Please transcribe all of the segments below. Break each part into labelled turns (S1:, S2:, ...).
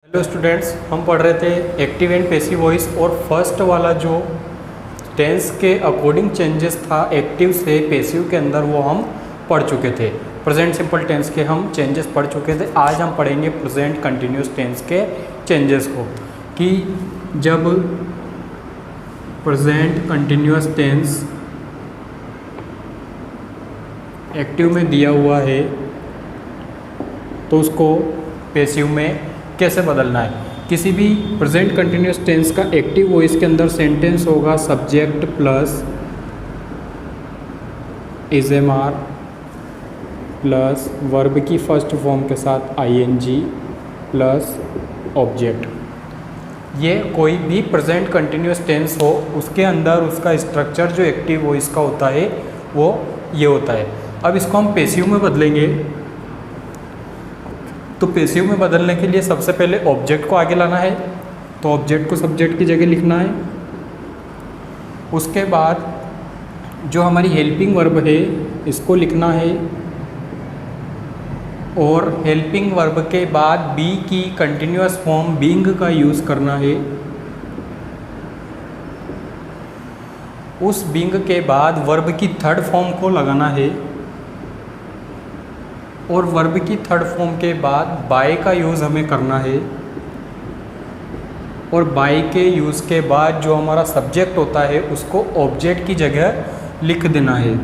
S1: Hello students, हम पढ़ रहे थे एक्टिव एंड पैसिव वॉइस और फर्स्ट वाला जो टेंस के अकॉर्डिंग चेंजेस था एक्टिव से पैसिव के अंदर वो हम पढ़ चुके थे। प्रेजेंट सिंपल टेंस के हम चेंजेस पढ़ चुके थे। आज हम पढ़ेंगे प्रेजेंट कंटिन्यूस टेंस के चेंजेस को, कि जब प्रेजेंट कंटिन्यूस टेंस एक्टिव में दिया हुआ है तो उसको पैसिव में कैसे बदलना है। किसी भी प्रेजेंट कंटिन्यूस टेंस का एक्टिव वॉइस के अंदर सेंटेंस होगा सब्जेक्ट प्लस इज़एमआर प्लस वर्ब की फर्स्ट फॉर्म के साथ आईएनजी प्लस ऑब्जेक्ट। ये कोई भी प्रेजेंट कंटिन्यूस टेंस हो उसके अंदर उसका स्ट्रक्चर जो एक्टिव वॉइस का होता है वो ये होता है। अब इसको हम पैसिव में बदलेंगे तो पैसिव में बदलने के लिए सबसे पहले ऑब्जेक्ट को आगे लाना है, तो ऑब्जेक्ट को सब्जेक्ट की जगह लिखना है। उसके बाद जो हमारी हेल्पिंग वर्ब है इसको लिखना है और हेल्पिंग वर्ब के बाद बी की कंटिन्यूअस फॉर्म बीइंग का यूज़ करना है। उस बीइंग के बाद वर्ब की थर्ड फॉर्म को लगाना है और वर्ब की थर्ड फॉर्म के बाद बाय का यूज़ हमें करना है और बाय के यूज़ के बाद जो हमारा सब्जेक्ट होता है उसको ऑब्जेक्ट की जगह लिख देना है।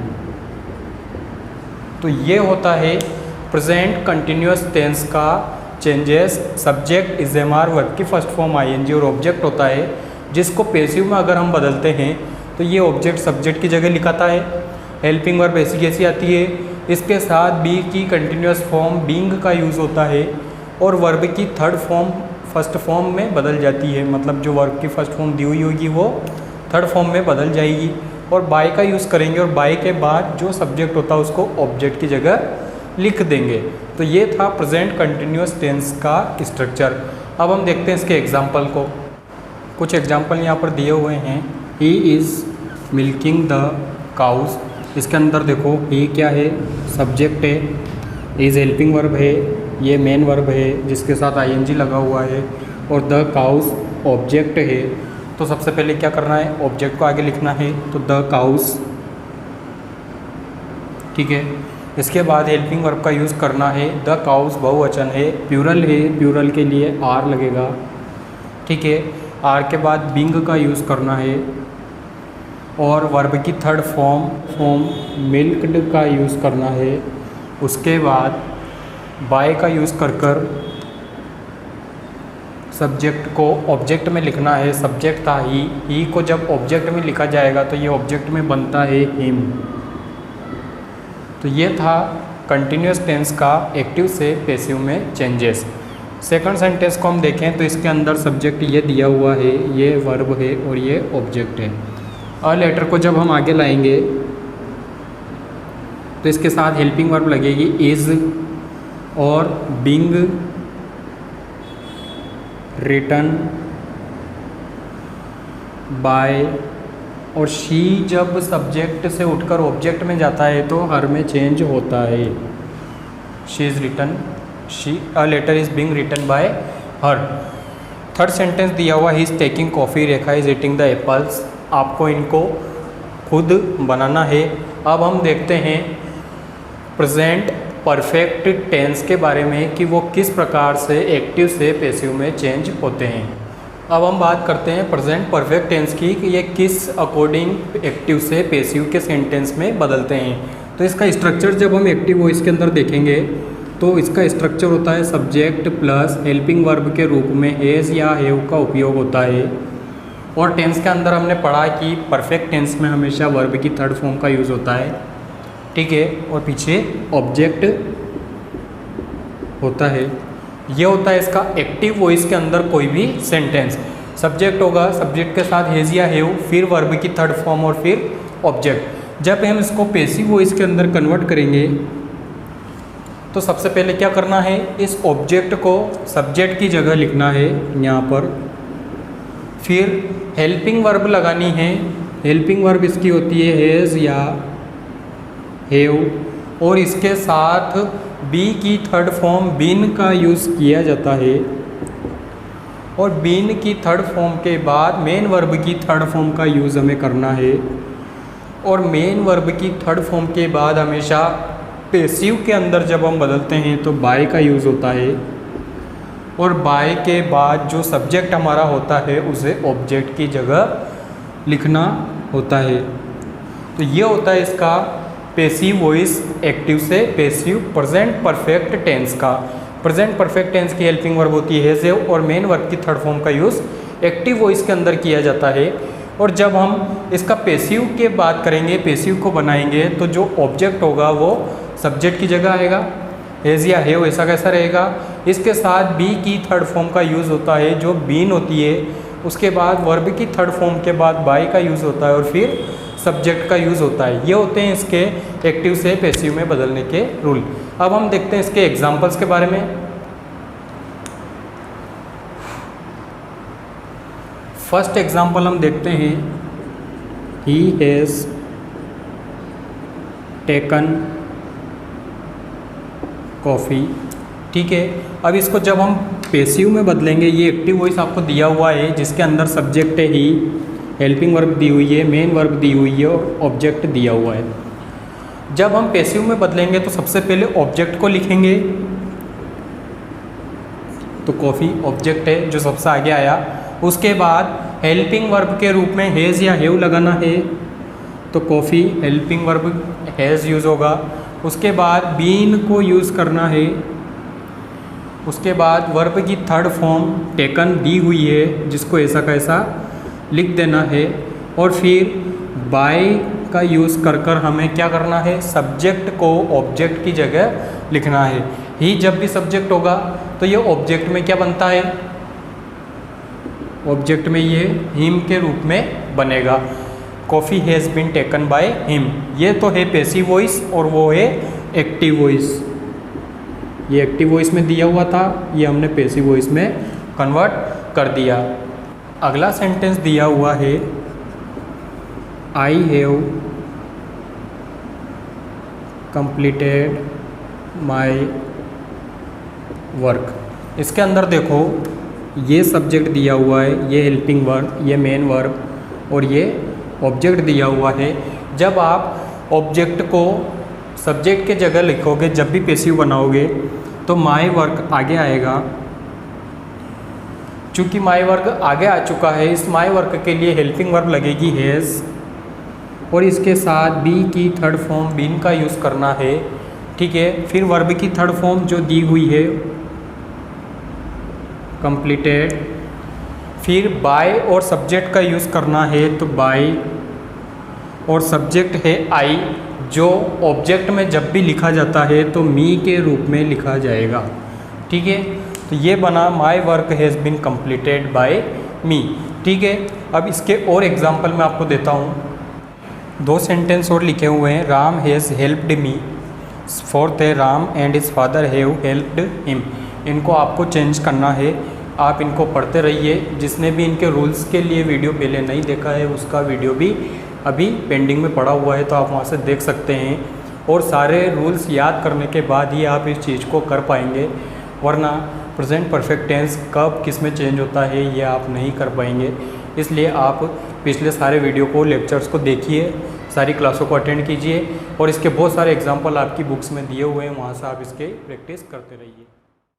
S1: तो ये होता है प्रेजेंट कंटिन्यूअस टेंस का चेंजेस। सब्जेक्ट इज़एमआर, वर्ब की फर्स्ट फॉर्म आईएनजी और ऑब्जेक्ट होता है, जिसको पैसिव में अगर हम बदलते हैं तो ये ऑब्जेक्ट सब्जेक्ट की जगह लिखाता है। हेल्पिंग वर्ब ऐसी कैसी आती है, इसके साथ बी की कंटिन्यूअस फॉर्म बीइंग का यूज़ होता है और वर्ब की थर्ड फॉर्म फर्स्ट फॉर्म में बदल जाती है। मतलब जो वर्ब की फर्स्ट फॉर्म दी हुई होगी वो थर्ड फॉर्म में बदल जाएगी और बाय का यूज़ करेंगे और बाय के बाद जो सब्जेक्ट होता है उसको ऑब्जेक्ट की जगह लिख देंगे। तो ये था प्रेजेंट कंटिन्यूअस टेंस का स्ट्रक्चर। अब हम देखते हैं इसके एग्जाम्पल को। कुछ एग्जाम्पल यहाँ पर दिए हुए हैं। He is milking the cows. इसके अंदर देखो ही क्या है, सब्जेक्ट है, इज़ हेल्पिंग वर्ब है, ये मेन वर्ब है जिसके साथ आईएनजी लगा हुआ है और द काउस ऑब्जेक्ट है। तो सबसे पहले क्या करना है, ऑब्जेक्ट को आगे लिखना है, तो द काउस, ठीक है। इसके बाद हेल्पिंग वर्ब का यूज़ करना है। द काउस बहुवचन है, प्लूरल है, प्लूरल के लिए आर लगेगा, ठीक है। आर के बाद बीइंग का यूज़ करना है और वर्ब की थर्ड फॉर्म मिल्क्ड का यूज़ करना है। उसके बाद बाय का यूज़ कर सब्जेक्ट को ऑब्जेक्ट में लिखना है। सब्जेक्ट था ही को जब ऑब्जेक्ट में लिखा जाएगा तो ये ऑब्जेक्ट में बनता है हिम। तो ये था कंटिन्यूअस टेंस का एक्टिव से पैसिव में चेंजेस। सेकंड सेंटेंस को हम देखें तो इसके अंदर सब्जेक्ट ये दिया हुआ है, ये वर्ब है और ये ऑब्जेक्ट है। अ लेटर को जब हम आगे लाएंगे तो इसके साथ हेल्पिंग वर्ब लगेगी इज़ और बीइंग, रिटन, बाय और शी जब सब्जेक्ट से उठकर ऑब्जेक्ट में जाता है तो हर में चेंज होता है। She is written, she a letter is being written by her. Third sentence दिया हुआ he is taking coffee, Rekha is eating the apples. आपको इनको खुद बनाना है। अब हम देखते हैं प्रेजेंट परफेक्ट टेंस के बारे में कि वो किस प्रकार से एक्टिव से पैसिव में चेंज होते हैं। अब हम बात करते हैं प्रेजेंट परफेक्ट टेंस की कि ये किस अकॉर्डिंग एक्टिव से पैसिव के सेंटेंस में बदलते हैं। तो इसका स्ट्रक्चर जब हम एक्टिव वॉइस के अंदर देखेंगे तो इसका स्ट्रक्चर होता है सब्जेक्ट प्लस हेल्पिंग वर्ब के रूप में एज या हैव का उपयोग होता है। और टेंस के अंदर हमने पढ़ा कि परफेक्ट टेंस में हमेशा वर्ब की थर्ड फॉर्म का यूज़ होता है, ठीक है, और पीछे ऑब्जेक्ट होता है। ये होता है इसका एक्टिव वॉइस के अंदर कोई भी सेंटेंस। सब्जेक्ट होगा, सब्जेक्ट के साथ हैज़ या हैव, फिर वर्ब की थर्ड फॉर्म और फिर ऑब्जेक्ट। जब हम इसको पैसिव वॉइस के अंदर कन्वर्ट करेंगे तो सबसे पहले क्या करना है, इस ऑब्जेक्ट को सब्जेक्ट की जगह लिखना है यहाँ पर। फिर हेल्पिंग वर्ब लगानी है। हेल्पिंग वर्ब इसकी होती है हैज़ या हैव और इसके साथ बी की थर्ड फॉर्म बीन का यूज़ किया जाता है। और बीन की थर्ड फॉर्म के बाद मेन वर्ब की थर्ड फॉर्म का यूज़ हमें करना है। और मेन वर्ब की थर्ड फॉर्म के बाद हमेशा पेसिव के अंदर जब हम बदलते हैं तो बाय का यूज़ होता है। और बाय के बाद जो सब्जेक्ट हमारा होता है उसे ऑब्जेक्ट की जगह लिखना होता है। तो ये होता है इसका पेसिव वॉइस एक्टिव से पेसिव प्रेजेंट परफेक्ट टेंस का। प्रेजेंट परफेक्ट टेंस की हेल्पिंग वर्ब होती है हैव और मेन वर्ब की थर्ड फॉर्म का यूज़ एक्टिव वॉइस के अंदर किया जाता है। और जब हम इसका पेसिव के बात करेंगे, पेसिव को बनाएंगे, तो जो ऑब्जेक्ट होगा वो सब्जेक्ट की जगह आएगा, हैज़ या हैव ऐसा कैसा रहेगा। इसके साथ बी की थर्ड फॉर्म का यूज़ होता है जो बीन होती है। उसके बाद वर्ब की थर्ड फॉर्म के बाद बाय का यूज़ होता है और फिर सब्जेक्ट का यूज़ होता है। ये होते हैं इसके एक्टिव से पेसिव में बदलने के रूल। अब हम देखते हैं इसके एग्जाम्पल्स के बारे में। फर्स्ट एग्जाम्पल हम देखते हैं, ही हैज़ टेकन कॉफ़ी। ठीक है, अब इसको जब हम पेसिव में बदलेंगे, ये एक्टिव वॉइस आपको दिया हुआ है जिसके अंदर सब्जेक्ट है ही, हेल्पिंग वर्ब दी हुई है, मेन वर्ब दी हुई है और ऑब्जेक्ट दिया हुआ है। जब हम पेसिव में बदलेंगे तो सबसे पहले ऑब्जेक्ट को लिखेंगे। तो कॉफ़ी ऑब्जेक्ट है जो सबसे आगे आया। उसके बाद हेल्पिंग वर्ब के रूप में हैज़ या हैव लगाना है, तो coffee helping verb has use होगा। उसके बाद बीन को यूज़ करना है। उसके बाद वर्ब की थर्ड फॉर्म टेकन दी हुई है जिसको ऐसा कैसा लिख देना है। और फिर बाय का यूज़ कर कर हमें क्या करना है, सब्जेक्ट को ऑब्जेक्ट की जगह लिखना है। ही जब भी सब्जेक्ट होगा तो ये ऑब्जेक्ट में क्या बनता है, ऑब्जेक्ट में ये हिम के रूप में बनेगा। Coffee has been taken by him, ये तो है पेसिव वॉइस और वो है एक्टिव वॉइस। ये एक्टिव वॉइस में दिया हुआ था, ये हमने पेसिव वॉइस में कन्वर्ट कर दिया। अगला सेंटेंस दिया हुआ है, I have completed my work. इसके अंदर देखो, ये सब्जेक्ट दिया हुआ है, ये हेल्पिंग वर्ब, ये मेन वर्ब और ये ऑब्जेक्ट दिया हुआ है। जब आप ऑब्जेक्ट को सब्जेक्ट के जगह लिखोगे, जब भी पेसिव बनाओगे तो माई वर्क आगे आएगा। चूँकि माई वर्क आगे आ चुका है, इस माई वर्क के लिए हेल्पिंग वर्ब लगेगी हैज़ और इसके साथ बी की थर्ड फॉर्म बीन का यूज़ करना है। ठीक है, फिर वर्ब की थर्ड फॉर्म जो दी हुई है कंप्लीटेड, फिर बाय और सब्जेक्ट का यूज़ करना है, तो बाय और सब्जेक्ट है आई, जो ऑब्जेक्ट में जब भी लिखा जाता है तो मी के रूप में लिखा जाएगा। ठीक है, तो ये बना my work has been completed by me. ठीक है, अब इसके और एग्जांपल मैं आपको देता हूँ। दो सेंटेंस और लिखे हुए हैं, Ram has helped me. Fourth है, Ram and his father have helped him. इनको आपको चेंज करना है, आप इनको पढ़ते रहिए। जिसने भी इनके रूल्स के लिए वीडियो पहले नहीं देखा है उसका वीडियो भी अभी पेंडिंग में पड़ा हुआ है, तो आप वहाँ से देख सकते हैं। और सारे रूल्स याद करने के बाद ही आप इस चीज़ को कर पाएंगे, वरना प्रेजेंट परफेक्ट टेंस कब किस में चेंज होता है ये आप नहीं कर पाएंगे। इसलिए आप पिछले सारे वीडियो को, लेक्चर्स को देखिए, सारी क्लासों को अटेंड कीजिए और इसके बहुत सारे एग्जाम्पल आपकी बुक्स में दिए हुए हैं, वहाँ से आप इसके प्रैक्टिस करते रहिए।